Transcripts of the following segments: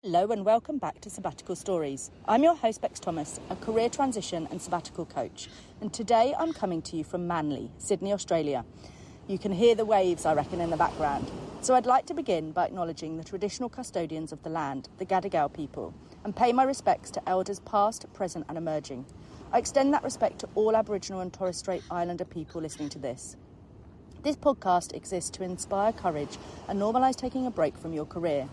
Hello and welcome back to Sabbatical Stories. I'm your host Bex Thomas, a career transition and sabbatical coach, and today I'm coming to you from Manly, Sydney, Australia. You can hear the waves, I reckon, in the background. So I'd like to begin by acknowledging the traditional custodians of the land, the Gadigal people, and pay my respects to elders past, present and emerging. I extend that respect to all Aboriginal and Torres Strait Islander people listening to this. This podcast exists to inspire courage and normalise taking a break from your career.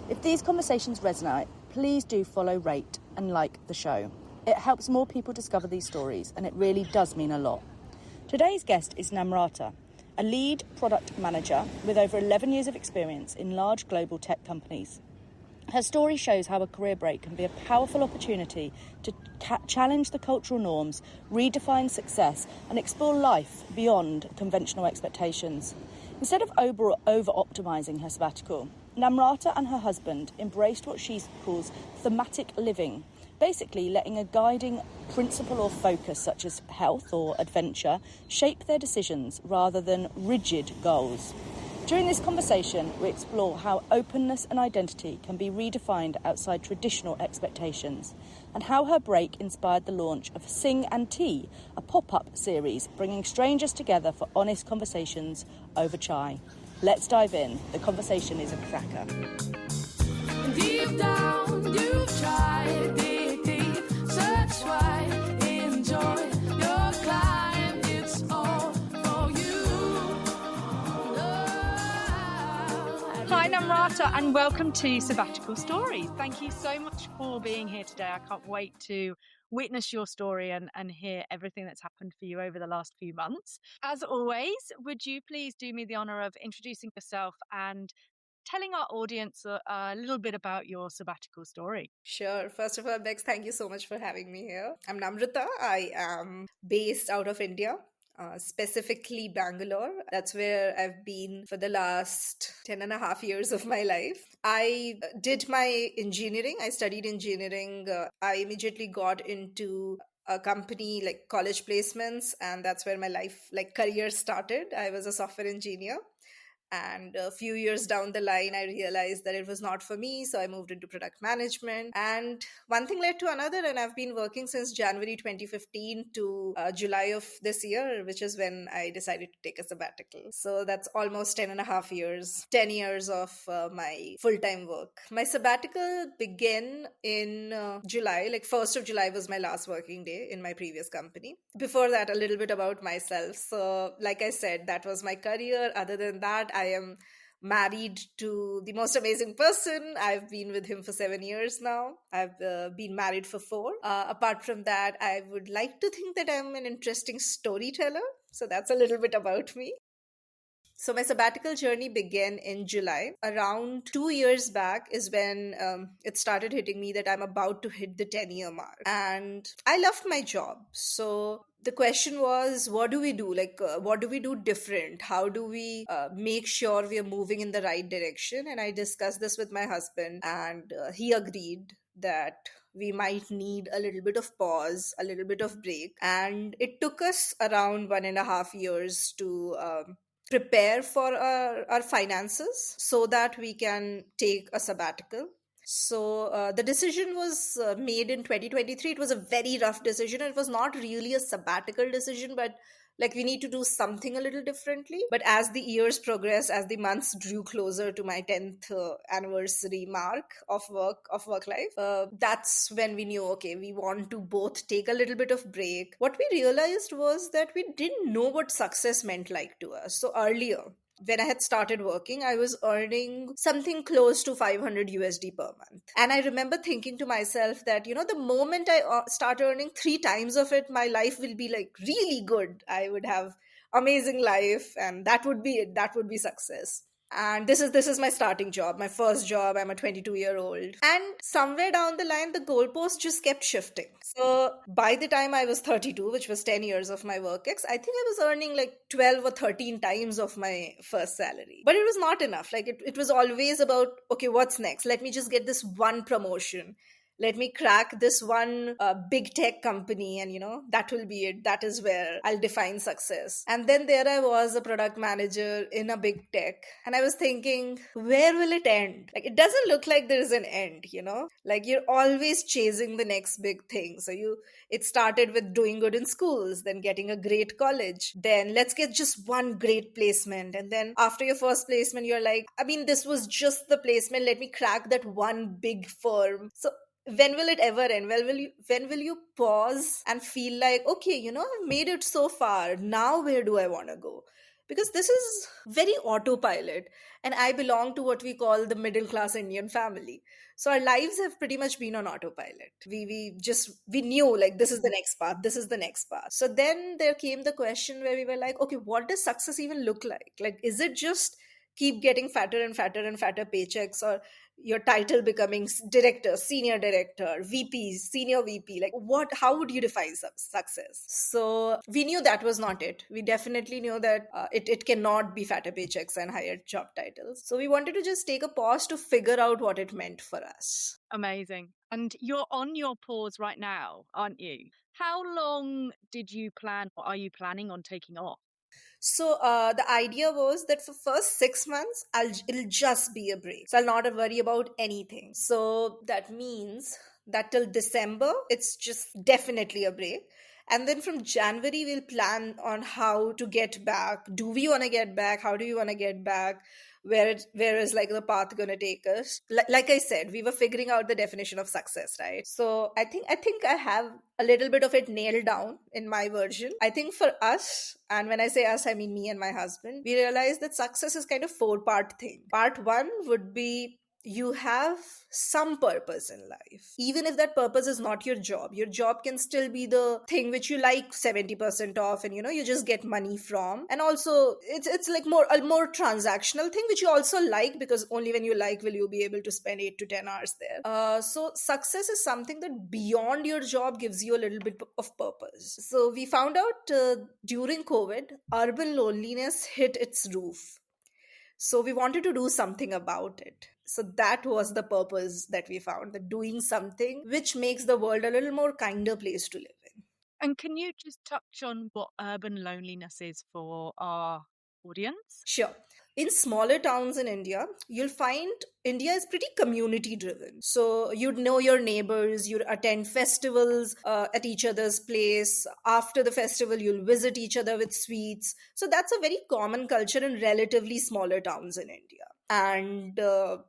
If these conversations resonate, please do follow, rate and like the show. It helps more people discover these stories and it really does mean a lot. Today's guest is Namrata, a lead product manager with over 11 years of experience in large global tech companies. Her story shows how a career break can be a powerful opportunity to challenge the cultural norms, redefine success and explore life beyond conventional expectations. Instead of over-optimising her sabbatical, Namrata and her husband embraced what she calls thematic living, basically letting a guiding principle or focus such as health or adventure shape their decisions rather than rigid goals. During this conversation, we explore how openness and identity can be redefined outside traditional expectations, and how her break inspired the launch of Sing and Tea, a pop-up series bringing strangers together for honest conversations over chai. Let's dive in. The conversation is a cracker. Deep down, you've tried, dig deep, search wide, enjoy your climb. It's all for you. Hi Namrata and welcome to Sabbatical Stories. Thank you so much for being here today. I can't wait to witness your story and hear everything that's happened for you over the last few months. As always, would you please do me the honour of introducing yourself and telling our audience a little bit about your sabbatical story? Sure. First of all, Bex, thank you so much for having me here. I'm Namrata. I am based out of India. Specifically Bangalore. That's where I've been for the last 10 and a half years of my life. I did my engineering. I studied engineering. I immediately got into a company like college placements, and that's where my career started. I was a software engineer. And a few years down the line, I realized that it was not for me. So I moved into product management. And one thing led to another. And I've been working since January 2015 to July of this year, which is when I decided to take a sabbatical. So that's almost 10 and a half years, 10 years of my full-time work. My sabbatical began in July. 1st of July was my last working day in my previous company. Before that, a little bit about myself. So like I said, that was my career. Other than that, I am married to the most amazing person. I've been with him for 7 years now. I've been married for 4. Apart from that, I would like to think that I'm an interesting storyteller. So that's a little bit about me. So my sabbatical journey began in July. Around 2 years back is when it started hitting me that I'm about to hit the 10-year mark. And I loved my job. So the question was, what do we do? What do we do different? How do we make sure we are moving in the right direction? And I discussed this with my husband, and he agreed that we might need a little bit of pause, a little bit of break. And it took us around 1.5 years to prepare for our finances so that we can take a sabbatical. So the decision was made in 2023. It was a very rough decision. It was not really a sabbatical decision, but we need to do something a little differently. But as the years progressed, as the months drew closer to my 10th anniversary mark of work life, that's when we knew, okay, we want to both take a little bit of break. What we realized was that we didn't know what success meant to us. So earlier, when I had started working, I was earning something close to 500 USD per month. And I remember thinking to myself that, the moment I start earning 3 times of it, my life will be really good. I would have amazing life, and that would be it. That would be success. And this is my starting job, my first job. I'm a 22-year-old. And somewhere down the line, the goalposts just kept shifting. So by the time I was 32, which was 10 years of my work ex, I think I was earning 12 or 13 times of my first salary. But it was not enough. It was always about, okay, what's next? Let me just get this one promotion. let me crack this one big tech company, and that will be it. That is where I'll define success. And then there I was, a product manager in a big tech, and I was thinking, where will it end? Like, it doesn't look like there is an end, like you're always chasing the next big thing. So it started with doing good in schools, then getting a great college, then let's get just one great placement, and then after your first placement you're like, I mean, this was just the placement, let me crack that one big firm. So when will it ever end? Well, when will you pause and feel like, okay, I've made it so far, now where do I want to go? Because this is very autopilot, and I belong to what we call the middle class Indian family. So our lives have pretty much been on autopilot. We knew, like, this is the next path, this is the next path. So then there came the question where we were like, okay, what does success even look like? Like, is it just keep getting fatter and fatter and fatter paychecks, or your title becoming director, senior director, VP, senior VP? Like, how would you define success? So we knew that was not it. We definitely knew that it cannot be fatter paychecks and higher job titles. So we wanted to just take a pause to figure out what it meant for us. Amazing. And you're on your pause right now, aren't you? How long did you plan, or are you planning on taking off? So the idea was that for first 6 months, it'll just be a break. So I'll not worry about anything. So that means that till December, it's just definitely a break. And then from January, we'll plan on how to get back. Do we want to get back? How do you want to get back? Where is like the path going to take us? Like I said, we were figuring out the definition of success, right? So I think I have a little bit of it nailed down in my version. I think for us, and when I say us, I mean me and my husband, we realized that success is kind of four-part thing. Part one would be, you have some purpose in life, even if that purpose is not your job can still be the thing which you like 70% off, and you just get money from. And also it's like a more transactional thing which you also like, because only when you like will you be able to spend 8 to 10 hours there. So success is something that beyond your job gives you a little bit of purpose. So we found out during COVID, urban loneliness hit its roof. So we wanted to do something about it. So that was the purpose that we found, that doing something which makes the world a little more kinder place to live in. And can you just touch on what urban loneliness is for our audience? Sure. In smaller towns in India, you'll find India is pretty community driven. So you'd know your neighbors, you'd attend festivals at each other's place. After the festival, you'll visit each other with sweets. So that's a very common culture in relatively smaller towns in India. And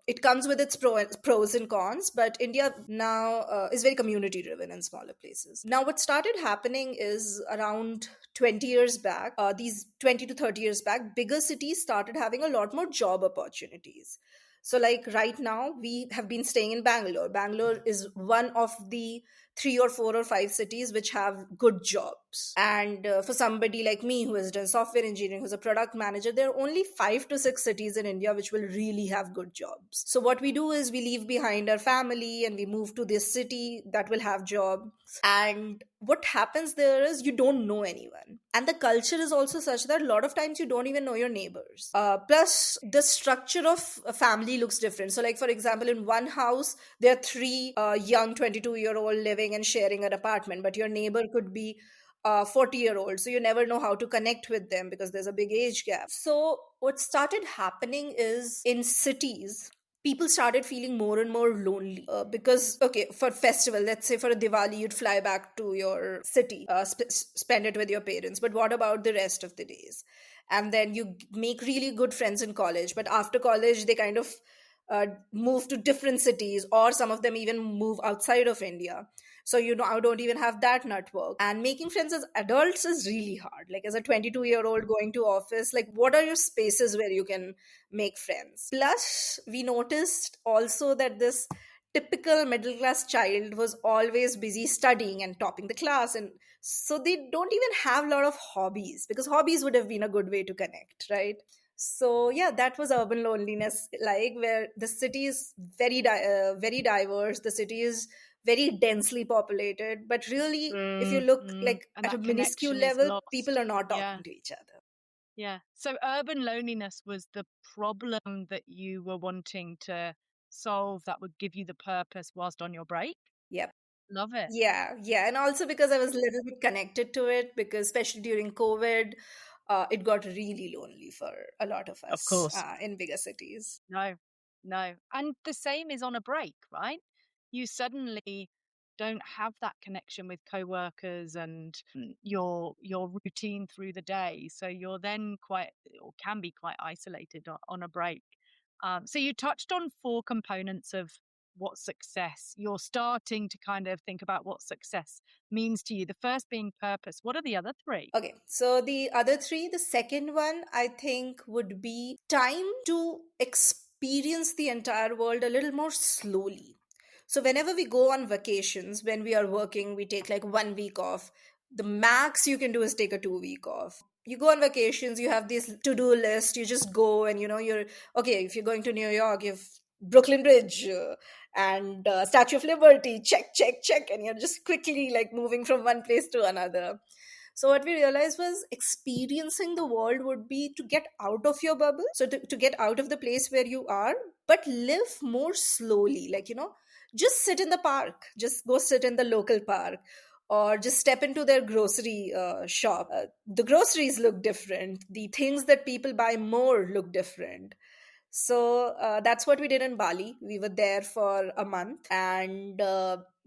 it comes with its pros and cons, but India now is very community driven in smaller places. Now what started happening is, around 20 years back, these 20 to 30 years back, bigger cities started having a lot more job opportunities. So like right now, we have been staying in Bangalore. Bangalore is one of the 3 or 4 or 5 cities which have good jobs. And for somebody like me who has done software engineering, who's a product manager, there are only 5 to 6 cities in India which will really have good jobs. So what we do is we leave behind our family and we move to this city that will have jobs. And what happens there is, you don't know anyone. And the culture is also such that a lot of times you don't even know your neighbors. Plus, the structure of a family looks different. So, like, for example, in one house, there are three young 22-year-old living and sharing an apartment, but your neighbor could be 40-year-old. So, you never know how to connect with them because there's a big age gap. So, what started happening is, in cities, people started feeling more and more lonely, because, okay, for festival, let's say for a Diwali, you'd fly back to your city, spend it with your parents, but what about the rest of the days? And then you make really good friends in college, but after college they kind of move to different cities, or some of them even move outside of India. So I don't even have that network. And making friends as adults is really hard. Like, as a 22-year-old going to office, like, what are your spaces where you can make friends? Plus, we noticed also that this typical middle class child was always busy studying and topping the class, and so they don't even have a lot of hobbies, because hobbies would have been a good way to connect, right? So yeah, that was urban loneliness, like, where the city is very diverse, the city is very densely populated, but really, if you look like And at a that minuscule connection is level, lost. people are not Yeah. talking to each other. Yeah. So urban loneliness was the problem that you were wanting to solve, that would give you the purpose whilst on your break? Yep. Love it. Yeah, yeah. And also because I was a little bit connected to it, because especially during COVID, it got really lonely for a lot of Of us course. in bigger cities. No, no. And the same is on a break, right? You suddenly don't have that connection with coworkers and your routine through the day. So you're then quite or can be quite isolated on a break. So you touched on four components of what success. You're starting to kind of think about what success means to you. The first being purpose. What are the other three? Okay, so the other three, the second one, I think would be time to experience the entire world a little more slowly. So, whenever we go on vacations, when we are working, we take like 1 week off. The max you can do is take a 2 week off. You go on vacations, you have this to do list, you just go and you're okay. If you're going to New York, you've Brooklyn Bridge and Statue of Liberty, check, check, check, and you're just quickly like moving from one place to another. So what we realized was experiencing the world would be to get out of your bubble. So to get out of the place where you are, but live more slowly. Like, just sit in the park, just go sit in the local park, or just step into their grocery shop. The groceries look different. The things that people buy more look different. So that's what we did in Bali. We were there for a month, and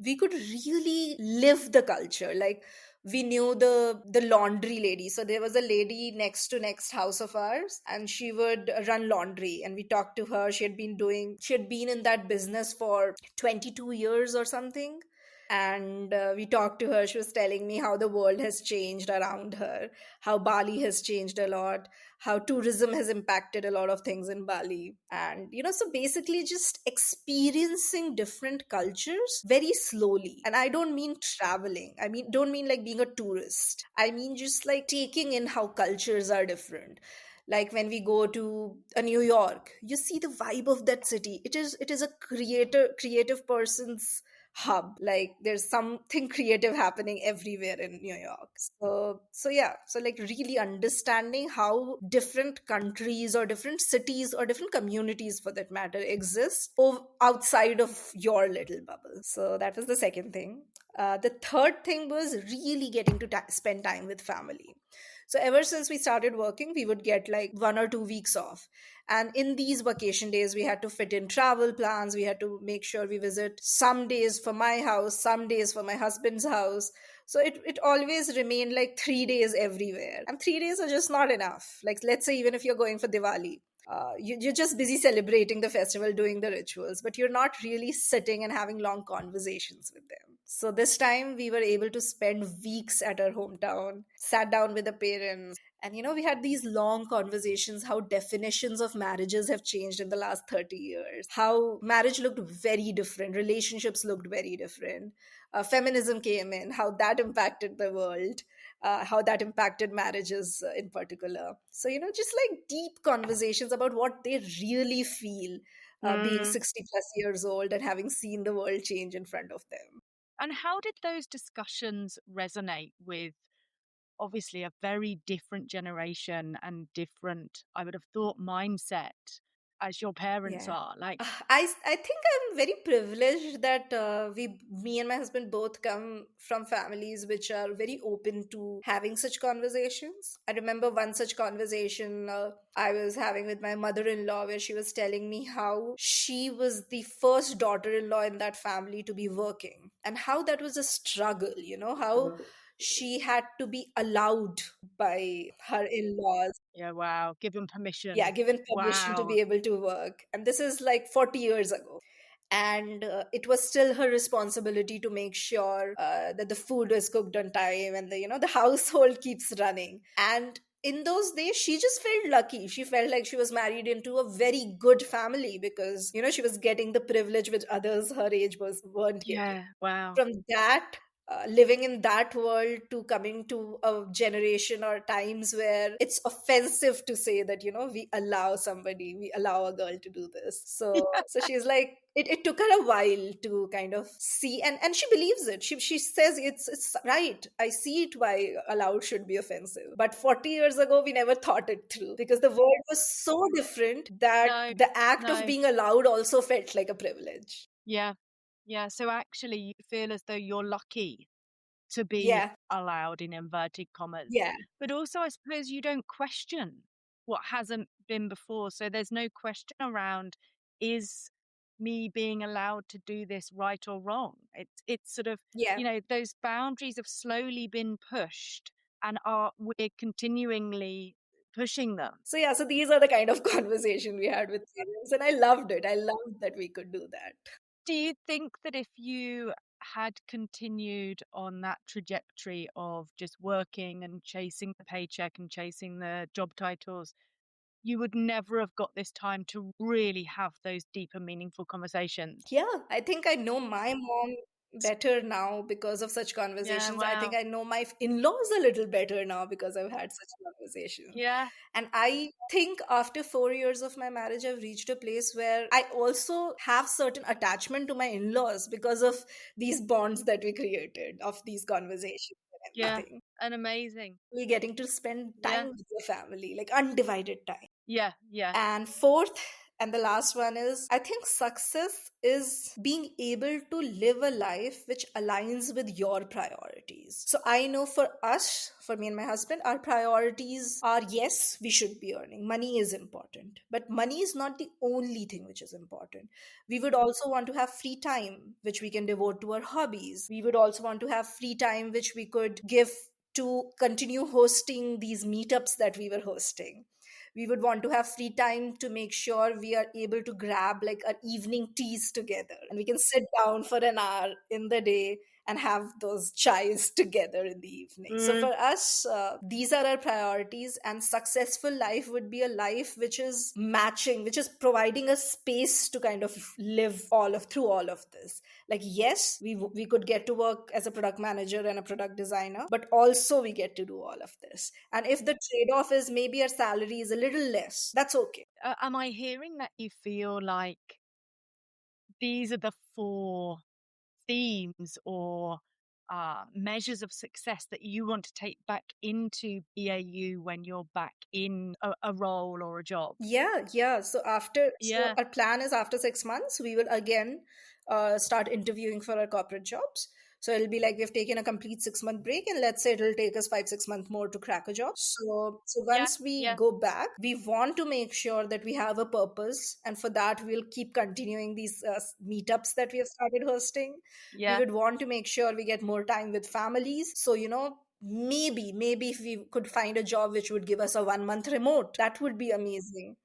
we could really live the culture. Like, we knew the laundry lady. So there was a lady next to next house of ours, and she would run laundry. And we talked to her. She had been in that business for 22 years or something. And we talked to her. She was telling me how the world has changed around her, how Bali has changed a lot, how tourism has impacted a lot of things in Bali. And, so basically just experiencing different cultures very slowly. And I don't mean traveling. Don't mean like being a tourist. I mean just like taking in how cultures are different. Like when we go to a New York, you see the vibe of that city. It is a creative person's hub. Like there's something creative happening everywhere in New York. So yeah, so like really understanding how different countries or different cities or different communities for that matter exist outside of your little bubble. So that was the second thing. The third thing was really getting to spend time with family. So ever since we started working, we would get like 1 or 2 weeks off. And in these vacation days, we had to fit in travel plans. We had to make sure we visit some days for my house, some days for my husband's house. So it always remained like 3 days everywhere. And 3 days are just not enough. Like, let's say, even if you're going for Diwali, you're just busy celebrating the festival, doing the rituals, but you're not really sitting and having long conversations with them. So this time we were able to spend weeks at our hometown, sat down with the parents, and we had these long conversations how definitions of marriages have changed in the last 30 years, how marriage looked very different, relationships looked very different. Feminism came in, how that impacted the world, how that impacted marriages in particular. So, just like deep conversations about what they really feel being Mm. 60 plus years old and having seen the world change in front of them. And how did those discussions resonate with obviously a very different generation and different, I would have thought, mindset as your parents Yeah. are? Like, I think I'm very privileged that me and my husband both come from families which are very open to having such conversations. I remember one such conversation I was having with my mother-in-law, where she was telling me how she was the first daughter-in-law in that family to be working, and how that was a struggle, how she had to be allowed by her in-laws, yeah, wow, give them yeah, permission. given permission to Wow. be able to work. And this is like 40 years ago. And it was still her responsibility to make sure that the food is cooked on time, and the household keeps running. And in those days, she just felt lucky. She felt like she was married into a very good family, because she was getting the privilege which others her age weren't getting. Yeah, wow. From that, living in that world, to coming to a generation or times where it's offensive to say that we allow a girl to do this. So she's like, it took her a while to kind of see, and she believes it. She says it's right. I see it, why allowed should be offensive. But 40 years ago, we never thought it through, because the world was so different that No, the act of no. being allowed also felt like a privilege. Yeah. Yeah. So actually, you feel as though you're lucky to be Yeah, allowed in inverted commas. yeah. But also, I suppose you don't question what hasn't been before. So there's no question around, is me being allowed to do this right or wrong? It's sort of, Yeah. those boundaries have slowly been pushed and we're continually pushing them. So yeah, so these are the kind of conversation we had with parents, and I loved it. I loved that we could do that. Do you think that if you had continued on that trajectory of just working and chasing the paycheck and chasing the job titles, you would never have got this time to really have those deeper, meaningful conversations? Yeah, I think I know my mom better now because of such Yeah, conversations. I think wow. I know my in-laws a little better now because I've had such conversations. Yeah, And I think after 4 years of my marriage, I've reached a place where I also have certain attachment to my in-laws because of these bonds that we created, of these conversations and yeah. everything. And amazing. We getting to spend Yeah, time with the family, like undivided time. yeah, yeah. And fourth, and the last one is, I think success is being able to live a life which aligns with your priorities. So I know for us, for me and my husband, our priorities are, yes, we should be earning. Money is important. But money is not the only thing which is important. We would also want to have free time, which we can devote to our hobbies. We would also want to have free time, which we could give to continue hosting these meetups that we were hosting. We would want to have free time to make sure we are able to grab like our evening teas together and we can sit down for an hour in the day and have those chais together in the evening. So Mm, for us, these are our priorities, and successful life would be a life which is matching, which is providing a space to kind of live all of through all of this. Like, yes, we could get to work as a product manager and a product designer, but also we get to do all of this. And if the trade-off is maybe our salary is a little less, that's okay. am I hearing that you feel like these are the four themes or measures of success that you want to take back into BAU when you're back in a role or a job? Yeah. So Yeah, our plan is after 6 months, we will again start interviewing for our corporate jobs. So it'll be like we've taken a complete 6 month break, and let's say it'll take us 5 6 months more to crack a job. So yeah, once we yeah, go back, we want to make sure that we have a purpose, and for that we'll keep continuing these meetups that we have started hosting. We yeah. would want to make sure we get more time with families. So maybe if we could find a job which would give us a 1 month remote, that would be amazing.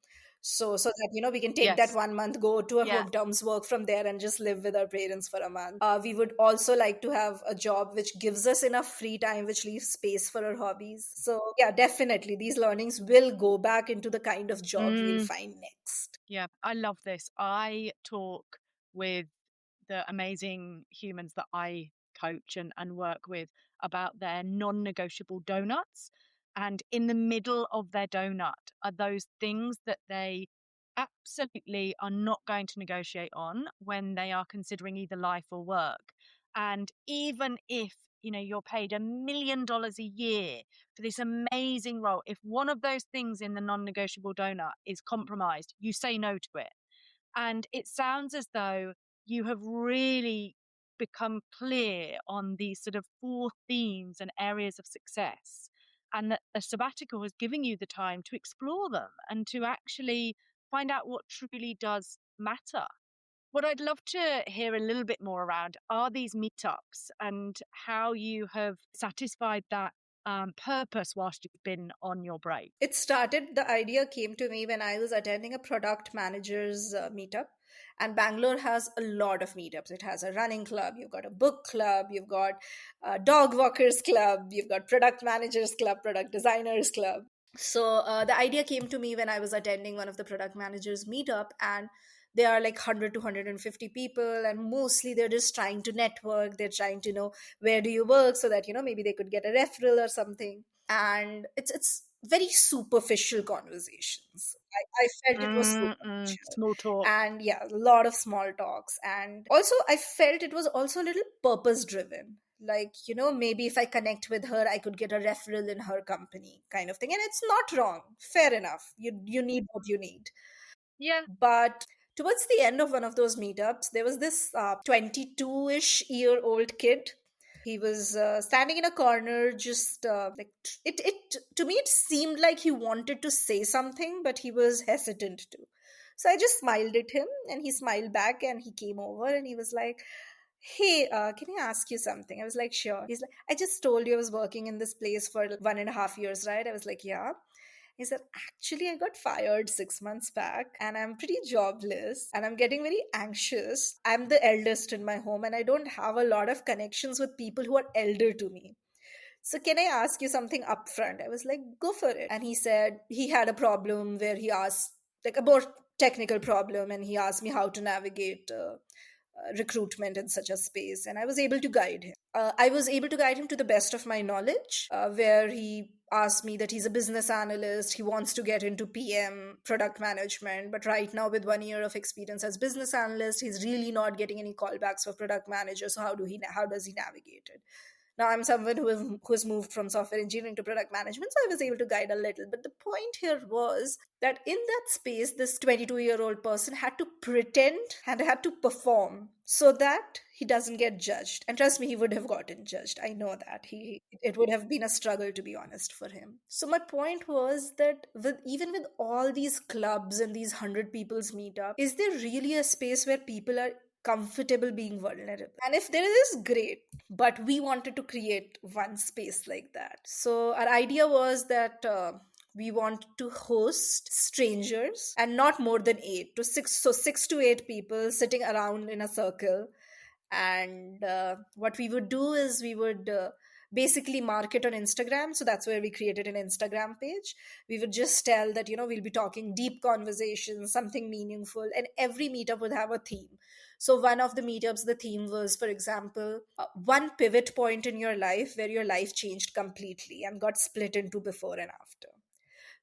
So that we can take that Yes, 1 month, go to our yeah. hometowns, work from there, and just live with our parents for a month. We would also like to have a job which gives us enough free time, which leaves space for our hobbies. So yeah, definitely these learnings will go back into the kind of job we'll Mm, find next. yeah, I love this. I talk with the amazing humans that I coach and work with about their non negotiable donuts. And in the middle of their donut are those things that they absolutely are not going to negotiate on when they are considering either life or work. And even if you're paid $1 million a year for this amazing role, if one of those things in the non-negotiable donut is compromised, you say no to it. And it sounds as though you have really become clear on these sort of four themes and areas of success, and that a sabbatical has given you the time to explore them and to actually find out what truly does matter. What I'd love to hear a little bit more around are these meetups and how you have satisfied that purpose whilst you've been on your break. The idea came to me when I was attending a product managers meetup. And Bangalore has a lot of meetups. It has a running club, you've got a book club, you've got a dog walkers club, you've got product managers club, product designers club. So the idea came to me when I was attending one of the product managers meetup, and they are like 100 to 150 people, and mostly they're just trying to network. They're trying to know where do you work, so that maybe they could get a referral or something. And it's very superficial conversations. I felt it was superficial. Small talk. And yeah, a lot of small talks. And also I felt it was also a little purpose driven. Like, maybe if I connect with her, I could get a referral in her company, kind of thing. And it's not wrong. Fair enough. You need what you need. Yeah. But Towards the end of one of those meetups, there was this 22-ish year old kid. He was standing in a corner, just like it. To me, it seemed like he wanted to say something, but he was hesitant to. So I just smiled at him, and he smiled back, and he came over, and he was like, "Hey, can I ask you something?" I was like, "Sure." He's like, "I just told you I was working in this place for 1.5 years, right?" I was like, "Yeah." He said, "Actually, I got fired 6 months back and I'm pretty jobless and I'm getting very anxious. I'm the eldest in my home and I don't have a lot of connections with people who are elder to me. So, can I ask you something upfront?" I was like, "Go for it." And he said he had a problem where he asked, like a more technical problem, and he asked me how to navigate recruitment in such a space. And I was able to guide him. I was able to guide him to the best of my knowledge, where he asked me that he's a business analyst. He wants to get into PM, product management. But right now, with 1 year of experience as business analyst, he's really not getting any callbacks for product manager. So how does he navigate it? Now I'm someone who has moved from software engineering to product management, so I was able to guide a little. But the point here was that in that space, this 22-year-old person had to pretend and had to perform so that he doesn't get judged. And trust me, he would have gotten judged. I know that. It would have been a struggle, to be honest, for him. So my point was that even with all these clubs and these 100 people's meetup, is there really a space where people are comfortable being vulnerable? And if there is, great. But we wanted to create one space like that. So our idea was that we want to host strangers, and not more than 8 to 6, so 6 to 8 people sitting around in a circle. And what we would do is we would basically market on Instagram. So that's where we created an Instagram page. We would just tell that, we'll be talking deep conversations, something meaningful, and every meetup would have a theme. So one of the meetups, the theme was, for example, one pivot point in your life where your life changed completely and got split into before and after.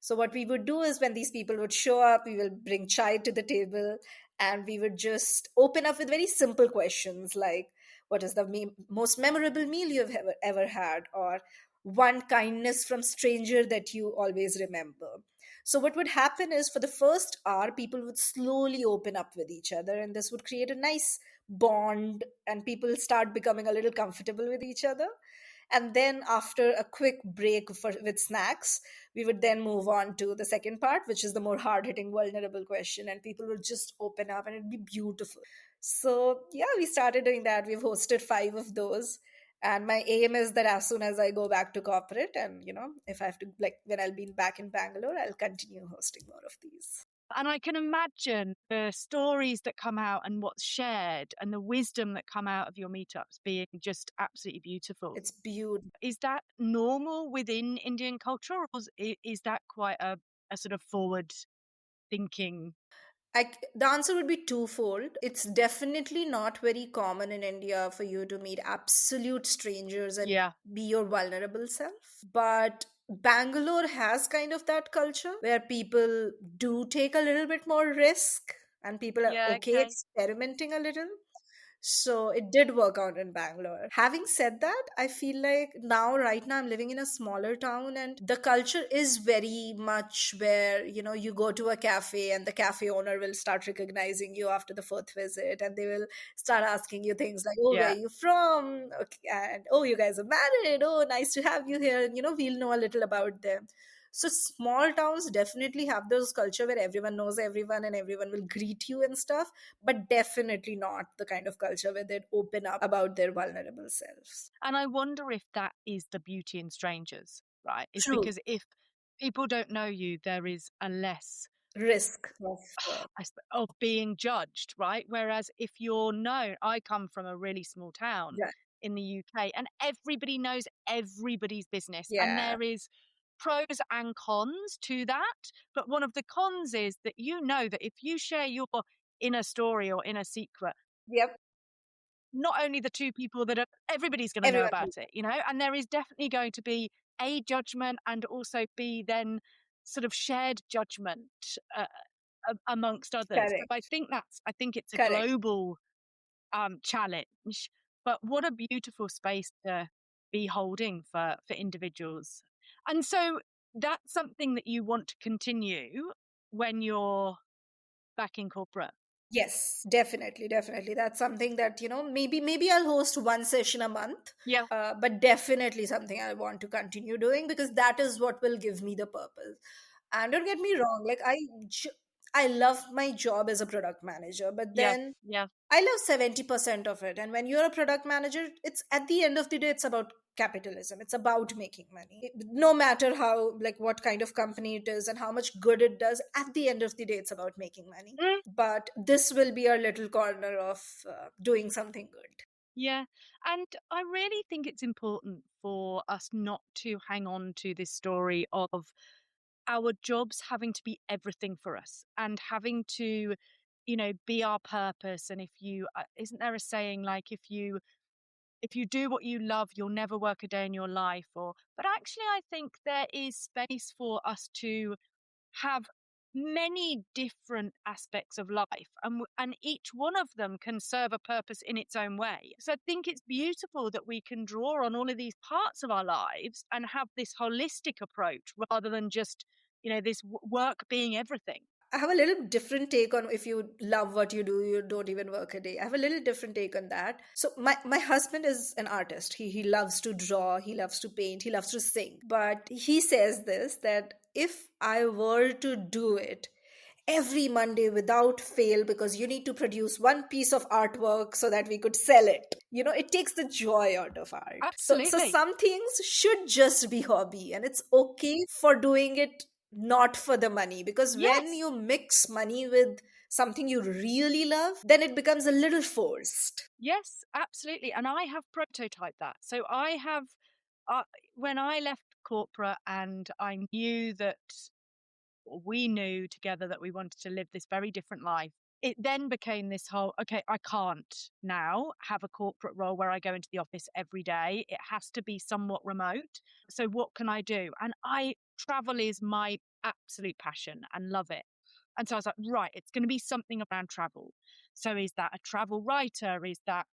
So what we would do is when these people would show up, we will bring chai to the table, and we would just open up with very simple questions like, what is the most memorable meal you've ever had? Or one kindness from stranger that you always remember. So what would happen is, for the first hour, people would slowly open up with each other, and this would create a nice bond, and people start becoming a little comfortable with each other. And then after a quick break with snacks, we would then move on to the second part, which is the more hard-hitting vulnerable question, and people would just open up and it'd be beautiful. So yeah, we started doing that. We've hosted 5 of those. And my aim is that as soon as I go back to corporate, and if I have to, like, when I'll be back in Bangalore, I'll continue hosting more of these. And I can imagine the stories that come out and what's shared and the wisdom that come out of your meetups being just absolutely beautiful. It's beautiful. Is that normal within Indian culture, or is that quite a sort of forward thinking? The answer would be twofold. It's definitely not very common in India for you to meet absolute strangers and Yeah. be your vulnerable self. But Bangalore has kind of that culture where people do take a little bit more risk, and people are Yeah, okay okay. experimenting a little. So it did work out in Bangalore. Having said that, I feel like right now I'm living in a smaller town, and the culture is very much where, you go to a cafe and the cafe owner will start recognizing you after the fourth visit, and they will start asking you things like, "Oh, where Yeah. are you from?" Okay, and, "Oh, you guys are married. Oh, nice to have you here." And, we'll know a little about them. So small towns definitely have those culture where everyone knows everyone and everyone will greet you and stuff, but definitely not the kind of culture where they'd open up about their vulnerable selves. And I wonder if that is the beauty in strangers, right? It's True. because if people don't know you, there is a less Risk of of being judged, right? Whereas if you're known, I come from a really small town yeah, in the UK, and everybody knows everybody's business, and yeah, there is pros and cons to that. But one of the cons is that that if you share your inner story or inner secret, yep, not only the two people that are, everybody's going to know everyone will. about it, and there is definitely going to be a judgment and also be then sort of shared judgment uh, amongst others. So Correct, I think it's a correct. global challenge, but what a beautiful space to be holding for individuals. And so that's something that you want to continue when you're back in corporate. Yes, definitely, definitely. That's something that, maybe I'll host one session a month, Yeah. but definitely something I want to continue doing because that is what will give me the purpose. And don't get me wrong, like I love my job as a product manager, but Yeah. then Yeah. I love 70% of it. And when you're a product manager, it's at the end of the day, it's about capitalism. It's about making money. No matter how, like, what kind of company it is and how much good it does, at the end of the day, it's about making money. Mm, But this will be our little corner of doing something good. yeah. And I really think it's important for us not to hang on to this story of our jobs having to be everything for us and having to, be our purpose. And if you, isn't there a saying like, if you do what you love, you'll never work a day in your life? Or, but actually, I think there is space for us to have many different aspects of life, and each one of them can serve a purpose in its own way. So I think it's beautiful that we can draw on all of these parts of our lives and have this holistic approach rather than just, this work being everything. I have a little different take on if you love what you do, you don't even work a day. I have a little different take on that. So my husband is an artist. He loves to draw, he loves to paint, he loves to sing. But he says this that if I were to do it every Monday without fail because you need to produce one piece of artwork so that we could sell it. It takes the joy out of art. So Absolutely. some things should just be hobby and it's okay for doing it not for the money because when Yes. you mix money with something you really love, then it becomes a little forced. Yes, absolutely. And I have prototyped that. So I have, uh, when I left corporate and I knew that, or we knew together that we wanted to live this very different life, it then became this whole, okay, I can't now have a corporate role where I go into the office every day. It has to be somewhat remote. So what can I do? And travel is my absolute passion and love it. And so I was like, right, it's going to be something around travel. So is that a travel writer? Is that,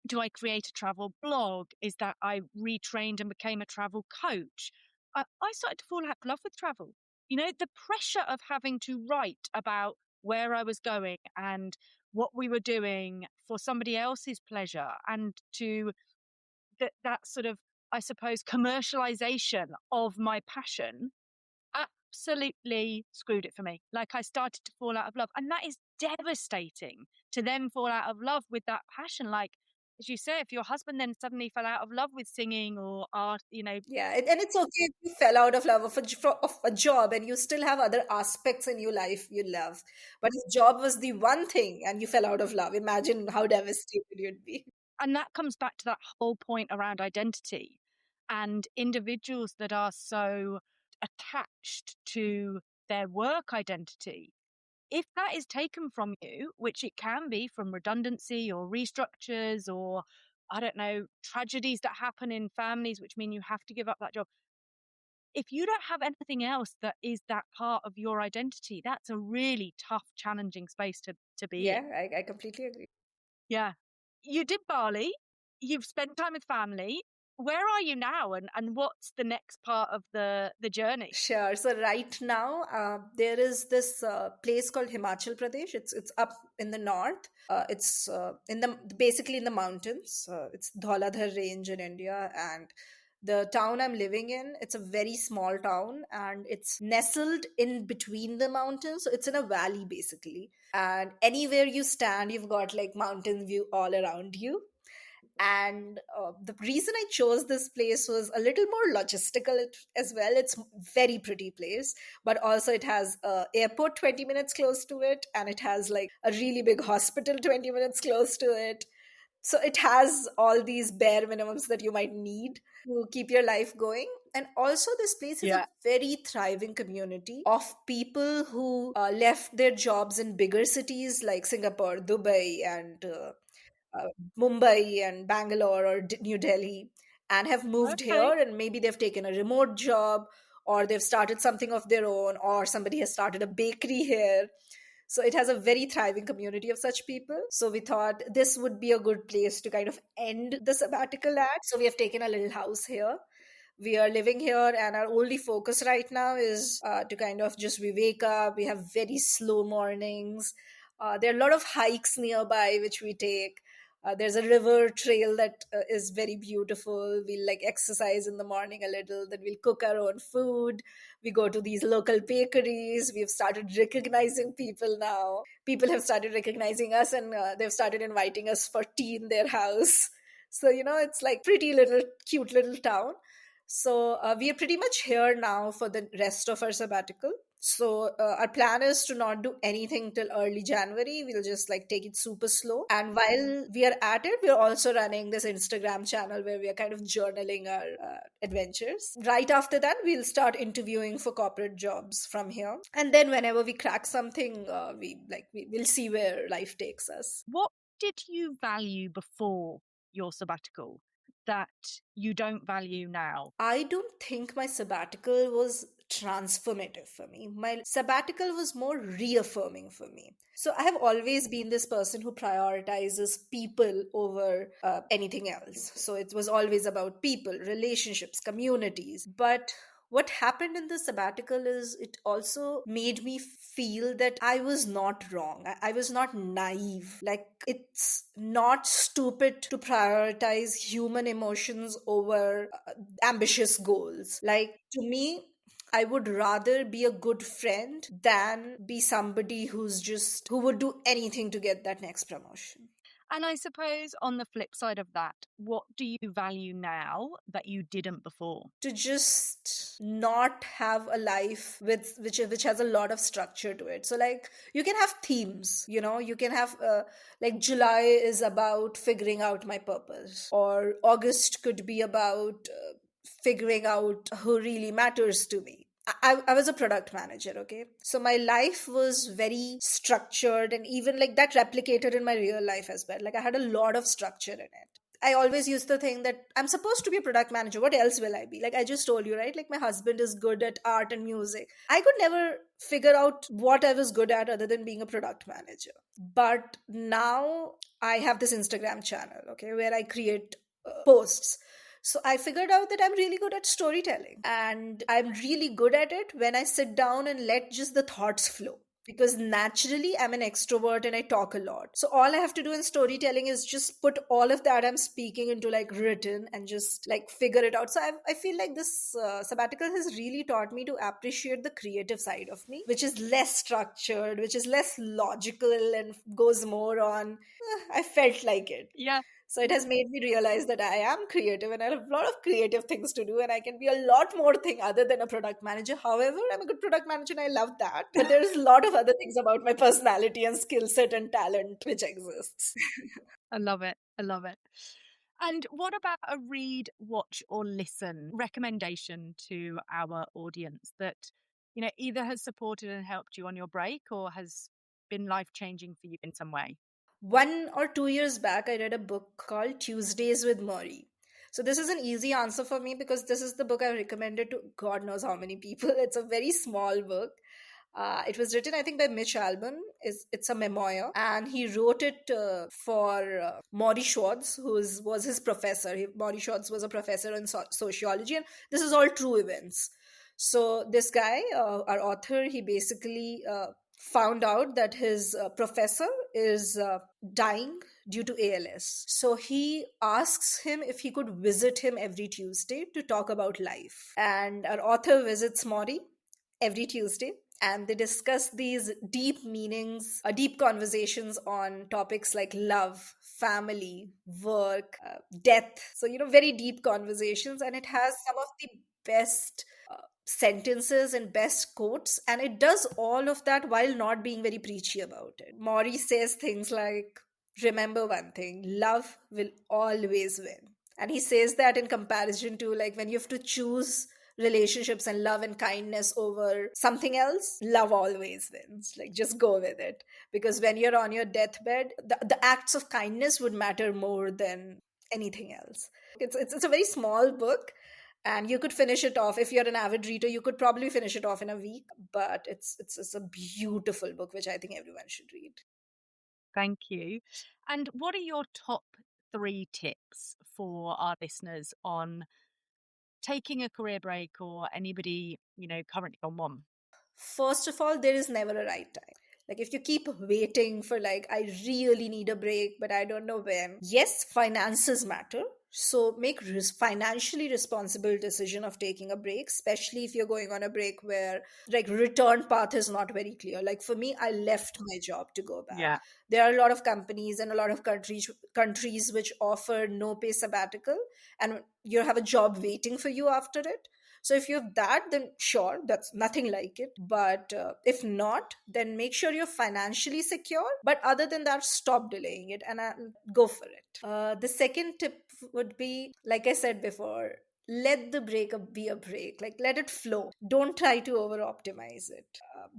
do I create a travel blog? Is that I retrained and became a travel coach? I started to fall out of love with travel. The pressure of having to write about where I was going and what we were doing for somebody else's pleasure, and to that sort of, I suppose, commercialization of my passion absolutely screwed it for me. Like, I started to fall out of love. And that is devastating, to then fall out of love with that passion. Like, as you say, if your husband then suddenly fell out of love with singing or art, Yeah, and it's okay if you fell out of love of a job and you still have other aspects in your life you love. But if job was the one thing and you fell out of love, imagine how devastated you'd be. and that comes back to that whole point around identity and individuals that are so attached to their work identity. If that is taken from you, which it can be from redundancy or restructures or, I don't know, tragedies that happen in families, which mean you have to give up that job. If you don't have anything else that is that part of your identity, that's a really tough, challenging space to be Yeah, in. I completely agree. Yeah. You did Bali, you've spent time with family. Where are you now, and what's the next part of the journey? Sure. So right now, there is this place called Himachal Pradesh. It's up in the north. It's in the basically in the mountains. It's Dhauladhar range in India, and the town I'm living in, it's a very small town, and it's nestled in between the mountains. So it's in a valley basically, and anywhere you stand, you've got like mountain view all around you. And the reason I chose this place was a little more logistical as well. It's very pretty place, but also it has a airport 20 minutes close to it, and it has like a really big hospital 20 minutes close to it. So it has all these bare minimums that you might need to keep your life going. And also this place is a Yeah. very thriving community of people who left their jobs in bigger cities like Singapore, Dubai, and uh, Mumbai and Bangalore or New Delhi, and have moved Okay. here, and maybe they've taken a remote job or they've started something of their own, or somebody has started a bakery here. So it has a very thriving community of such people. So we thought this would be a good place to kind of end the sabbatical at. So we have taken a little house here. We are living here, and our only focus right now is to kind of just we wake up, we have very slow mornings. There are a lot of hikes nearby which we take. There's a river trail that is very beautiful. We'll like exercise in the morning a little, then we'll cook our own food. We go to these local bakeries. We've started recognizing people now. People have started recognizing us, and they've started inviting us for tea in their house. So, it's like pretty little, cute little town. So we are pretty much here now for the rest of our sabbatical. So our plan is to not do anything till early January. We'll just like take it super slow. And while we are at it, we're also running this Instagram channel where we are kind of journaling our adventures. Right after that, we'll start interviewing for corporate jobs from here. And then whenever we crack something, we'll see where life takes us. What did you value before your sabbatical that you don't value now? I don't think my sabbatical was transformative for me. My sabbatical was more reaffirming for me. So I have always been this person who prioritizes people over anything else. So it was always about people, relationships, communities. But what happened in the sabbatical is it also made me feel that I was not wrong. I was not naive. Like, it's not stupid to prioritize human emotions over ambitious goals. Like, to me, I would rather be a good friend than be somebody who would do anything to get that next promotion. And I suppose on the flip side of that, what do you value now that you didn't before? To just not have a life which has a lot of structure to it. So like you can have themes, you can have like July is about figuring out my purpose, or August could be about figuring out who really matters to me. I was a product manager, okay? So my life was very structured, and even like that replicated in my real life as well. Like I had a lot of structure in it. I always used to think that I'm supposed to be a product manager. What else will I be? Like I just told you, right? Like my husband is good at art and music. I could never figure out what I was good at other than being a product manager. But now I have this Instagram channel, okay, where I create posts. So I figured out that I'm really good at storytelling, and I'm really good at it when I sit down and let just the thoughts flow. Because naturally I'm an extrovert and I talk a lot. So all I have to do in storytelling is just put all of that I'm speaking into like written and just like figure it out. So I feel like this sabbatical has really taught me to appreciate the creative side of me, which is less structured, which is less logical, and goes more on, I felt like it. Yeah. So it has made me realize that I am creative and I have a lot of creative things to do, and I can be a lot more thing other than a product manager. However, I'm a good product manager and I love that. But there's a lot of other things about my personality and skill set and talent which exists. I love it. I love it. And what about a read, watch, or listen recommendation to our audience that, either has supported and helped you on your break or has been life-changing for you in some way? 1 or 2 years back, I read a book called Tuesdays with Maury. So this is an easy answer for me because this is the book I've recommended to God knows how many people. It's a very small book. It was written, I think, by Mitch Albom. It's a memoir, and he wrote it for Maury Schwartz, was his professor. Maury Schwartz was a professor in sociology, and this is all true events. So this guy, our author, he basically found out that his professor is dying due to ALS. So he asks him if he could visit him every Tuesday to talk about life. And our author visits Maury every Tuesday, and they discuss these deep meanings, deep conversations on topics like love, family, work, death. So, very deep conversations, and it has some of the best sentences and best quotes, and it does all of that while not being very preachy about it. Maury says things like, remember one thing, love will always win. And he says that in comparison to like when you have to choose relationships and love and kindness over something else, love always wins. Like just go with it, because when you're on your deathbed, the acts of kindness would matter more than anything else. It's a very small book, and you could finish it off. If you're an avid reader, you could probably finish it off in a week. But it's a beautiful book which I think everyone should read. Thank you. And what are your top 3 tips for our listeners on taking a career break, or anybody, currently on one? First of all, there is never a right time. Like if you keep waiting for like, I really need a break, but I don't know when. Yes, finances matter. So make financially responsible decision of taking a break, especially if you're going on a break where like return path is not very clear. Like for me, I left my job to go back. Yeah. There are a lot of companies and a lot of countries which offer no pay sabbatical, and you have a job waiting for you after it. So if you have that, then sure, that's nothing like it. But if not, then make sure you're financially secure. But other than that, stop delaying it and go for it. The second tip would be, like I said before, let the break be a break. Like let it flow. Don't try to over optimize it.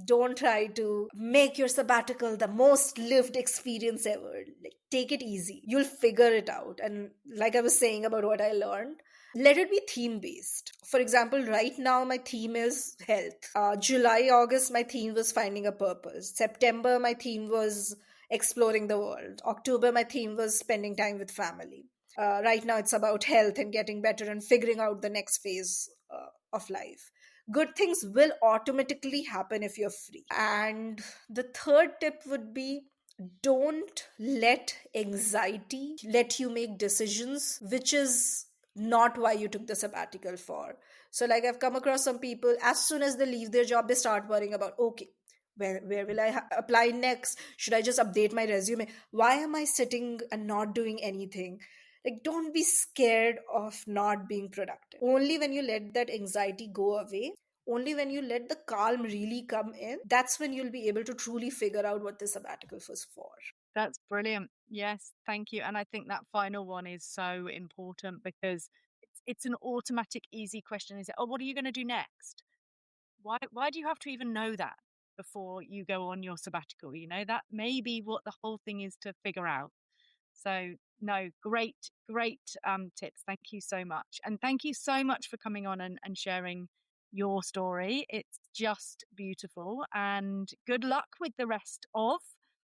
Don't try to make your sabbatical the most lived experience ever. Like take it easy. You'll figure it out. And like I was saying about what I learned, let it be theme based. For example, right now my theme is health. July, August, my theme was finding a purpose. September, my theme was exploring the world. October, my theme was spending time with family. Right now, it's about health and getting better and figuring out the next phase of life. Good things will automatically happen if you're free. And the third tip would be, don't let anxiety let you make decisions which is not why you took the sabbatical for. So like I've come across some people, as soon as they leave their job, they start worrying about, okay, where will I apply next? Should I just update my resume? Why am I sitting and not doing anything? Like, don't be scared of not being productive. Only when you let that anxiety go away, only when you let the calm really come in, that's when you'll be able to truly figure out what the sabbatical was for. That's brilliant. Yes, thank you. And I think that final one is so important because it's an automatic, easy question. Is it, oh, what are you going to do next? Why do you have to even know that before you go on your sabbatical? You know, that may be what the whole thing is to figure out. So no, great tips. Thank you so much. And thank you so much for coming on and sharing your story. It's just beautiful, and good luck with the rest of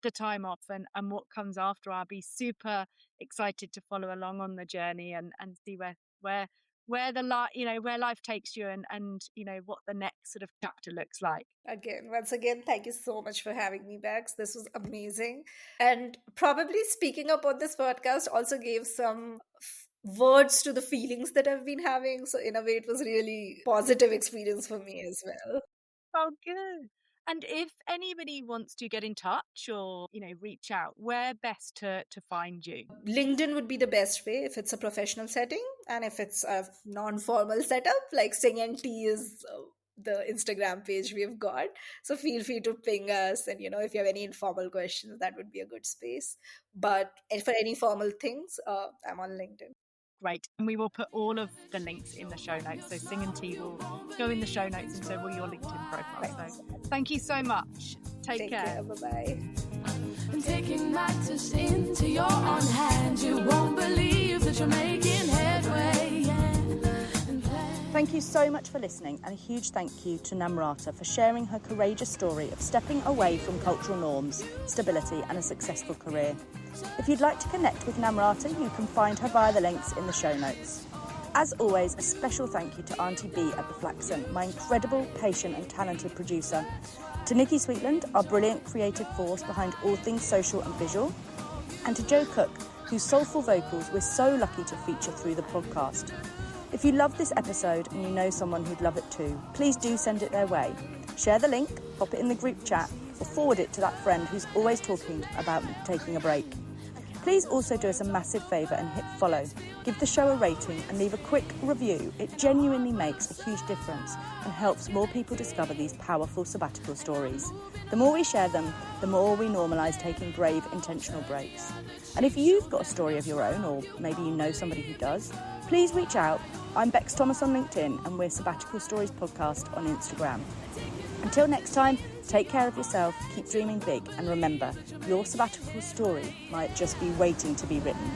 the time off and what comes after. I'll be super excited to follow along on the journey and see where where life takes you and what the next sort of chapter looks like. Once again, thank you so much for having me, Bex. This was amazing. And probably speaking up on this podcast also gave some words to the feelings that I've been having. So in a way, it was really positive experience for me as well. Oh, good. And if anybody wants to get in touch or, reach out, where best to find you? LinkedIn would be the best way if it's a professional setting. And if it's a non-formal setup, like Sing and Tea is the Instagram page we've got. So feel free to ping us. And, if you have any informal questions, that would be a good space. But for any formal things, I'm on LinkedIn. Great. And we will put all of the links in the show notes. So Sing and Tea will go in the show notes, and so will your LinkedIn profile. Thanks. So thank you so much. Take care. Bye-bye. And taking matters into your own hands, you won't believe that you're making headway. Thank you so much for listening, and a huge thank you to Namrata for sharing her courageous story of stepping away from cultural norms, stability and a successful career. If you'd like to connect with Namrata, you can find her via the links in the show notes. As always, a special thank you to Auntie B at the Flaxen, my incredible, patient and talented producer, to Nikki Sweetland, our brilliant creative force behind all things social and visual, and to Joe Cook, whose soulful vocals we're so lucky to feature through the podcast. If you love this episode and you know someone who'd love it too, please do send it their way. Share the link, pop it in the group chat, or forward it to that friend who's always talking about taking a break. Please also do us a massive favour and hit follow. Give the show a rating and leave a quick review. It genuinely makes a huge difference and helps more people discover these powerful sabbatical stories. The more we share them, the more we normalise taking brave, intentional breaks. And if you've got a story of your own, or maybe you know somebody who does, please reach out. I'm Bex Thomas on LinkedIn, and we're Sabbatical Stories Podcast on Instagram. Until next time, take care of yourself, keep dreaming big, and remember, your sabbatical story might just be waiting to be written.